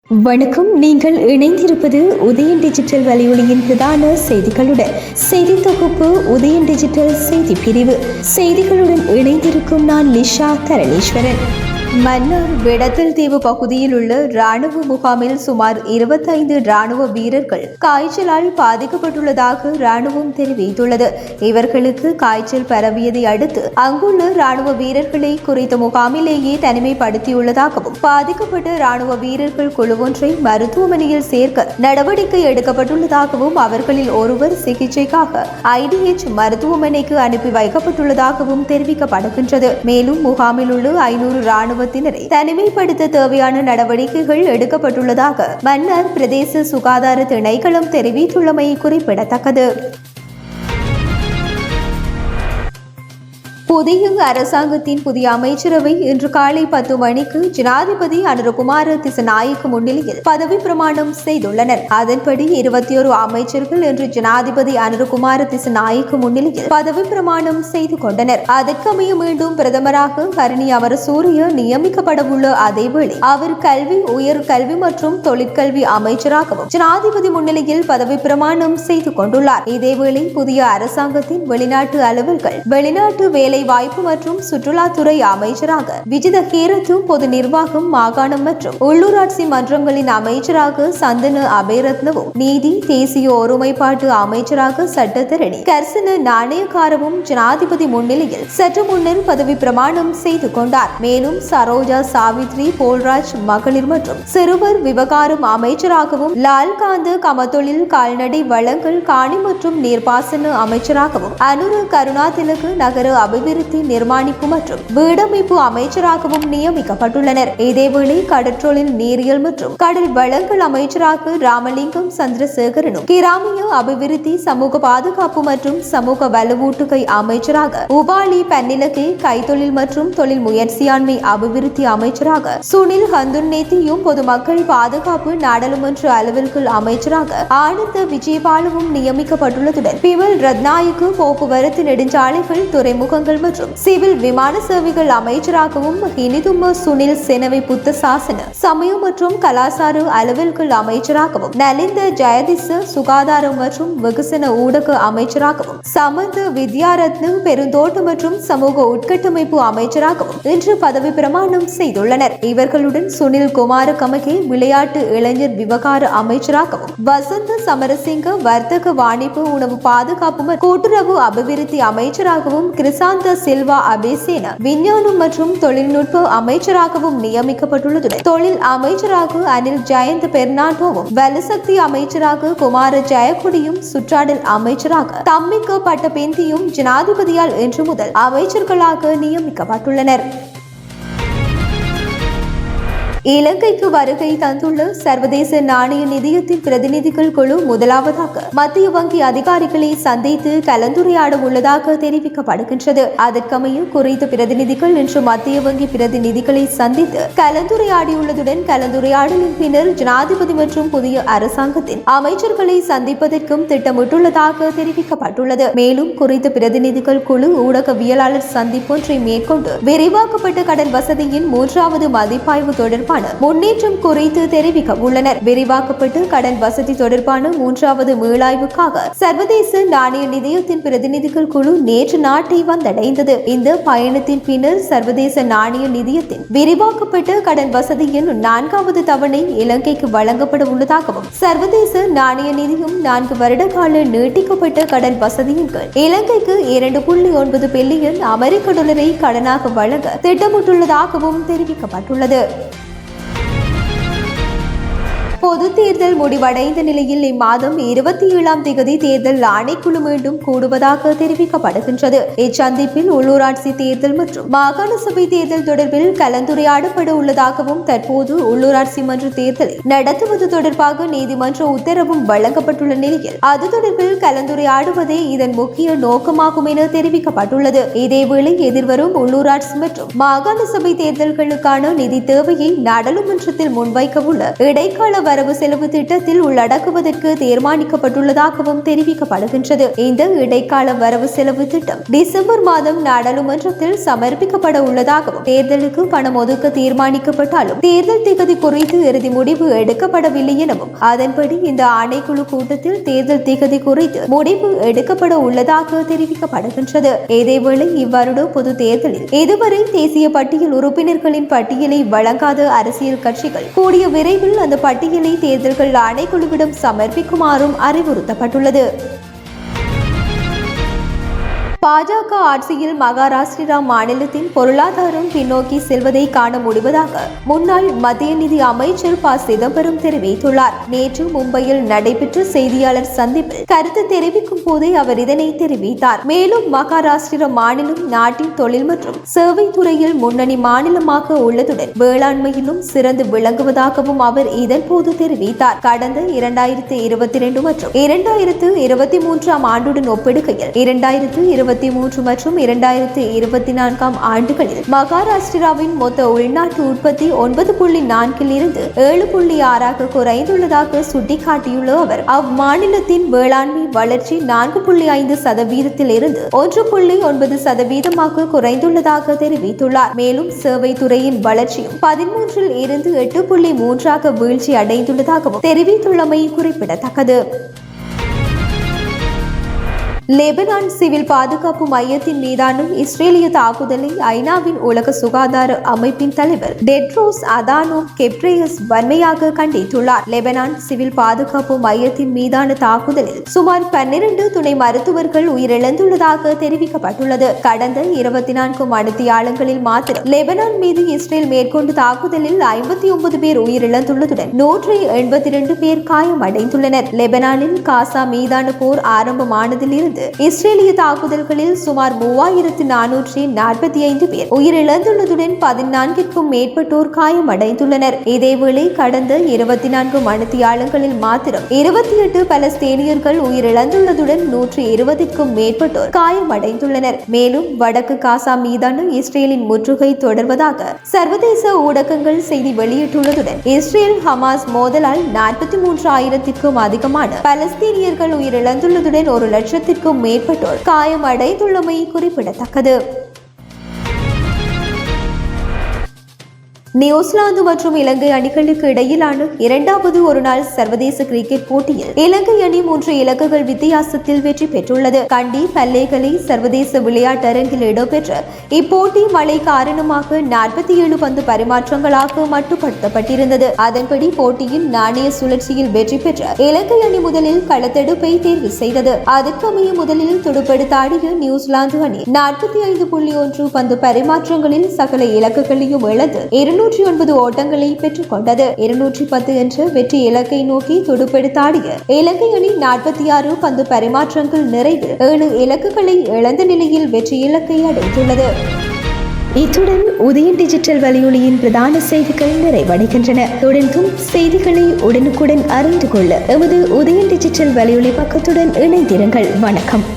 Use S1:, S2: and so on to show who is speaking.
S1: வணக்கம். நீங்கள் இணைந்திருப்பது உதயன் டிஜிட்டல் வலையொலியின் பிரதான செய்திகளுடன். செய்தி தொகுப்பு உதயன் டிஜிட்டல் செய்தி பிரிவு. செய்திகளுடன் இணைந்திருக்கும் நான் லிஷா தரணீஸ்வரன். மன்னார் விடத்தல் தீவு பகுதியில் உள்ள ராணுவ முகாமில் சுமார் 25 ராணுவ வீரர்கள் காய்ச்சலால் பாதிக்கப்பட்டுள்ளதாக ராணுவம் தெரிவித்துள்ளது. இவர்களுக்கு காய்ச்சல் பரவியதை அடுத்து அங்குள்ள ராணுவ வீரர்களை குறித்த முகாமிலேயே தனிமைப்படுத்தியுள்ளதாகவும் பாதிக்கப்பட்ட ராணுவ வீரர்கள் குழுவொன்றை மருத்துவமனையில் சேர்க்க நடவடிக்கை எடுக்கப்பட்டுள்ளதாகவும் அவர்களில் ஒருவர் சிகிச்சைக்காக IDH மருத்துவமனைக்கு அனுப்பி வைக்கப்பட்டுள்ளதாகவும் தெரிவிக்கப்படுகின்றது. மேலும் முகாமில் உள்ள 500 ராணுவ தனிமைப்படுத்த தேவையான நடவடிக்கைகள் எடுக்கப்பட்டுள்ளதாக மன்னார் பிரதேச சுகாதார திணைக்களம் தெரிவித்துள்ளமை குறிப்பிடத்தக்கது. புதிய அரசாங்கத்தின் புதிய அமைச்சரவை இன்று காலை 10 மணிக்கு ஜனாதிபதி அனுரகுமார திசநாயக்க முன்னிலையில் பதவி பிரமாணம் செய்துள்ளனர். அதன்படி 21 அமைச்சர்கள் இன்று ஜனாதிபதி அனுரகுமார திசநாயக்க முன்னிலையில் பதவி பிரமாணம் செய்து கொண்டனர். அதற்கமைய மீண்டும் பிரதமராக ஹரணி அமரசூரிய நியமிக்கப்படவுள்ள அதேவேளை அவர் கல்வி, உயர் கல்வி மற்றும் தொழிற்கல்வி அமைச்சராகவும் ஜனாதிபதி முன்னிலையில் பதவி பிரமாணம் செய்து கொண்டுள்ளார். இதேவேளை புதிய அரசாங்கத்தின் வெளிநாட்டு அலுவல்கள், வெளிநாட்டு வேலை வாய்ப்பு மற்றும் சுற்றுலாத்துறை அமைச்சராக விஜித ஹேரத்தும், பொது நிர்வாகம், மாகாணம் மற்றும் உள்ளூராட்சி மன்றங்களின் அமைச்சராக சந்தன அபேரத்னவும், நீதி, தேசிய ஒருமைப்பாட்டு அமைச்சராக சட்டத்தரணி கர்சன நாணயக்காரவும் ஜனாதிபதி முன்னிலையில் சற்று முன்னர் பதவி பிரமாணம் செய்து கொண்டார். மேலும் சரோஜா சாவித்ரி போல்ராஜ் மகளிர் மற்றும் சிறுவர் விவகாரம் அமைச்சராகவும், லால்காந்த கமத்தொழில், கால்நடை வளங்கள், காணி மற்றும் நீர்ப்பாசன அமைச்சராகவும், அனுர கருணாதிலகு நகர அபிவிருத்தி நிர்மாணிப்பு மற்றும் வீடமைப்பு அமைச்சராகவும் நியமிக்கப்பட்டுள்ளனர். இதேவேளை கடற்றொழில், நீரியல் மற்றும் கடல் வளங்கள் அமைச்சராக ராமலிங்கம் சந்திரசேகரனும், கிராமிய அபிவிருத்தி, சமூக பாதுகாப்பு மற்றும் சமூக வலுவூட்டுகை அமைச்சராக உபாலி பன்னிலகே, கைத்தொழில் மற்றும் தொழில் முயற்சியாண்மை அபிவிருத்தி அமைச்சராக சுனில் ஹந்துன்னேத்தியும், பொதுமக்கள் பாதுகாப்பு, நாடாளுமன்ற அலுவல்கள் அமைச்சராக ஆனந்த விஜயபாலவும் நியமிக்கப்பட்டுள்ளதுடன் பிமல் ரத்நாயக்கு போக்குவரத்து, நெடுஞ்சாலைகள், துறைமுகங்கள் மற்றும் சிவில் விமான சேவைகள் அமைச்சராகவும், இனிதும்ம சுனில் செனவை புத்த சாசன, சமயம் மற்றும் கலாசார அலுவல்கள் அமைச்சராகவும், நலிந்த ஜெயதிச சுகாதாரம் மற்றும் வெகுசன ஊடக அமைச்சராகவும், சமந்த வித்யாரத்ன பெருந்தோட்ட மற்றும் சமூக உட்கட்டமைப்பு அமைச்சராகவும் இன்று பதவி பிரமாணம் செய்துள்ளனர். இவர்களுடன் சுனில் குமார கமகே விளையாட்டு, இளைஞர் விவகார அமைச்சராகவும், வசந்த சமரசிங்க வர்த்தக, வாணிபு, உணவு பாதுகாப்பு மற்றும் கூட்டுறவு அபிவிருத்தி அமைச்சராகவும், கிருசாந்த சில்வா அபேசேன விஞ்ஞானம் மற்றும் தொழில்நுட்ப அமைச்சராகவும் நியமிக்கப்பட்டுள்ளதுடன் தொழில் அமைச்சராக அனில் ஜெயந்த் பெர்னாண்டோவும், வலுசக்தி அமைச்சராக குமார ஜெயக்குடியும், சுற்றாடல் அமைச்சராக தம்மிக்க பட்டபெந்தியும் ஜனாதிபதியால் இன்று முதல் அமைச்சர்களாக நியமிக்கப்பட்டுள்ளனர். இலங்கைக்கு வருகை தந்துள்ள சர்வதேச நாணய நிதியத்தின் பிரதிநிதிகள் குழு முதலாவதாக மத்திய வங்கி அதிகாரிகளை சந்தித்து கலந்துரையாட உள்ளதாக தெரிவிக்கப்படுகின்றது. அதற்கமைய குறித்த பிரதிநிதிகள் இன்று மத்திய வங்கி பிரதிநிதிகளை சந்தித்து கலந்துரையாடியுள்ளதுடன் கலந்துரையாடலின் பின்னர் ஜனாதிபதி மற்றும் புதிய அரசாங்கத்தின் அமைச்சர்களை சந்திப்பதற்கும் திட்டமிட்டுள்ளதாக தெரிவிக்கப்பட்டுள்ளது. மேலும் குறித்த பிரதிநிதிகள் குழு ஊடகவியலாளர் சந்திப்பொன்றை மேற்கொண்டு விரிவாக்கப்பட்ட கடன் வசதியின் 3வது மதிப்பாய்வு தொடர்பான முன்னேற்றம் குறித்து தெரிவிக்க உள்ளனர். விரிவாக்கப்பட்டு கடன் வசதி தொடர்பான 3வது மீளாய்வுக்காக சர்வதேச நாணய நிதியத்தின் பிரதிநிதிகள் குழு நேற்று நாட்டை வந்தடைந்தது. இந்த பயணத்தின் பின்னர் சர்வதேச நாணய நிதியத்தின் விரிவாக்கப்பட்ட கடன் வசதியின் 4வது தவணை இலங்கைக்கு வழங்கப்பட உள்ளதாகவும், சர்வதேச நாணய நிதியம் 4 வருட கால நீட்டிக்கப்பட்ட கடன் வசதியின் கீழ் இலங்கைக்கு 2.9 பில்லியன் அமெரிக்க டாலரை கடனாக வழங்க திட்டமிட்டுள்ளதாகவும் தெரிவிக்கப்பட்டுள்ளது. பொது தேர்தல் முடிவடைந்த நிலையில் இம்மாதம் 27ஆம் தேதி தேர்தல் ஆணைக்குழு மீண்டும் கூடுவதாக தெரிவிக்கப்படுகின்றது. இச்சந்திப்பில் உள்ளூராட்சி தேர்தல் மற்றும் மாகாண சபை தேர்தல் தொடர்பில் கலந்துரையாடப்பட உள்ளதாகவும், தற்போது உள்ளூராட்சி மன்ற தேர்தலை நடத்துவது தொடர்பாக நீதிமன்ற உத்தரவும் வழங்கப்பட்டுள்ள நிலையில் அது தொடர்பில் கலந்துரையாடுவதே இதன் முக்கிய நோக்கமாகும் என தெரிவிக்கப்பட்டுள்ளது. இதேவேளை எதிர்வரும் உள்ளூராட்சி மற்றும் மாகாண சபை தேர்தல்களுக்கான நிதி தேவையை நாடாளுமன்றத்தில் முன்வைக்க உள்ள இடைக்கால வரவு செலவு திட்டத்தில் உள்ளடக்குவதற்கு தீர்மானிக்கப்பட்டுள்ளதாகவும் தெரிவிக்கப்படுகின்றது. இந்த இடைக்கால வரவு செலவு திட்டம் டிசம்பர் மாதம் நாடாளுமன்றத்தில் சமர்ப்பிக்கப்பட உள்ளதாகவும் தேர்தலுக்கு பணம் ஒதுக்க தீர்மானிக்கப்பட்டாலும் தேர்தல் திகதி குறித்து இறுதி முடிவு எடுக்கப்படவில்லை எனவும் அதன்படி இந்த ஆணைக்குழு கூட்டத்தில் தேர்தல் திகதி குறித்து முடிவு எடுக்கப்பட உள்ளதாக தெரிவிக்கப்படுகின்றது. இதேவேளை இவ்வருட பொது தேர்தலில் இதுவரை தேசிய பட்டியல் உறுப்பினர்களின் பட்டியலை வழங்காத அரசியல் கட்சிகள் கூடிய விரைவில் அந்த பட்டியலை தேர்தல்கள் ஆணைக்குழுவிடம் சமர்ப்பிக்குமாறும் அறிவுறுத்தப்பட்டுள்ளது. பாஜக ஆட்சியில் மகாராஷ்டிரா மாநிலத்தின் பொருளாதாரம் பின்னோக்கி செல்வதை காண முடிவதாக முன்னாள் மத்திய நிதி அமைச்சர் ப. சிதம்பரம் தெரிவித்துள்ளார். நேற்று மும்பையில் நடைபெற்ற செய்தியாளர் சந்திப்பில் கருத்து தெரிவிக்கும் போதே அவர் இதனை தெரிவித்தார். மேலும் மகாராஷ்டிரா மாநிலம் நாட்டின் தொழில் மற்றும் சேவை துறையில் முன்னணி மாநிலமாக உள்ளதுடன் வேளாண்மையிலும் சிறந்து விளங்குவதாகவும் அவர் இதன்போது தெரிவித்தார். கடந்த 2022 மற்றும் 2023 ஆண்டுடன் ஒப்பிடுகையில் 2023 மற்றும் 2024 ஆண்டுகளில் மகாராஷ்டிராவின் மொத்த உள்நாட்டு உற்பத்தி 9.4 இருந்து 7.6 குறைந்துள்ளதாக சுட்டிக்காட்டியுள்ள அவர் அம்மாநிலத்தின் வேளாண்மை வளர்ச்சி 4.5% இருந்து 1.9% குறைந்துள்ளதாக தெரிவித்துள்ளார். மேலும் சேவை துறையின் வளர்ச்சியும் 13 இருந்து 8.3 வீழ்ச்சி அடைந்துள்ளதாகவும் தெரிவித்துள்ளமை குறிப்பிடத்தக்கது. லெபனான் சிவில் பாதுகாப்பு மையத்தின் மீதான இஸ்ரேலிய தாக்குதலை ஐநாவின் உலக சுகாதார அமைப்பின் தலைவர் டெட்ரோஸ் அதானோம் கெப்ரேயஸ் வன்மையாக கண்டித்துள்ளார். லெபனான் சிவில் பாதுகாப்பு மையத்தின் மீதான தாக்குதலில் சுமார் 12 துணை மருத்துவர்கள் உயிரிழந்துள்ளதாக தெரிவிக்கப்பட்டுள்ளது. கடந்த 24 மணித்தியாலங்களில் மாத்திரம் லெபனான் மீது இஸ்ரேல் மேற்கொண்ட தாக்குதலில் 59 பேர் உயிரிழந்துள்ளதுடன் 182 பேர் காயமடைந்துள்ளனர். லெபனானில் காசா மீதான போர் ஆரம்பமானதிலிருந்து இஸ்ரேலிய தாக்குதல்களில் சுமார் 3445 பேர் உயிரிழந்துள்ளதுடன் 14க்கும் மேற்பட்டோர் காயமடைந்துள்ளனர். இதேவேளை கடந்த 24 மணித்தியாலங்களில் மாத்திரம் 28 பலஸ்தீனியர்கள் உயிரிழந்துள்ளதுடன் 120க்கும் மேற்பட்டோர் காயமடைந்துள்ளனர். மேலும் வடக்கு காசா மீதான இஸ்ரேலின் முற்றுகை தொடர்வதாக சர்வதேச ஊடகங்கள் செய்தி வெளியிட்டுள்ளதுடன் இஸ்ரேல் ஹமாஸ் மோதலால் 43,000க்கும் அதிகமான பலஸ்தீனியர்கள் உயிரிழந்துள்ளதுடன் 1,00,000க்கும் மேற்பட்டோர் காயமடைந்துள்ளமை குறிப்பிடத்தக்கது. நியூசிலாந்து மற்றும் இலங்கை அணிகளுக்கு இடையிலான இரண்டாவது ஒருநாள் சர்வதேச கிரிக்கெட் போட்டியில் இலங்கை அணி 3 இலக்குகள் வித்தியாசத்தில் வெற்றி பெற்றுள்ளது. கண்டி பல்லேகலை சர்வதேச விளையாட்டரங்கில் இடம்பெற்ற இப்போட்டி மழை காரணமாக 47 பந்து பரிமாற்றங்களாக மட்டுப்படுத்தப்பட்டிருந்தது. அதன்படி போட்டியின் நாணய சுழற்சியில் வெற்றி பெற்ற இலங்கை அணி முதலில் களத்தெடுப்பை தேர்வு செய்தது. அதற்கமைய முதலில் துடுப்படுத்தாடிய நியூசிலாந்து அணி 45.1 பந்து பரிமாற்றங்களில் சகல இலக்குகளையும் இழந்து 209 ஓட்டங்களை பெற்றுக் கொண்டது. 210 என்ற வெற்றி இலக்கை நோக்கி துடுப்பெடுத்தாடிய இலங்கை அணி 46 பந்து பரிமாற்றங்கள் நிறைவில் 7 இலக்குகளை இழந்த நிலையில் வெற்றி இலக்கை அடைந்துள்ளது. இத்துடன் உதயன் டிஜிட்டல் வலையொலியின் பிரதான செய்திகள் நிறைவடைகின்றன. தொடர்ந்தும் செய்திகளை உடனுக்குடன் அறிந்து கொள்ள எமது உதயன் டிஜிட்டல் வலையொலி பக்கத்துடன் இணைந்திருங்கள். வணக்கம்.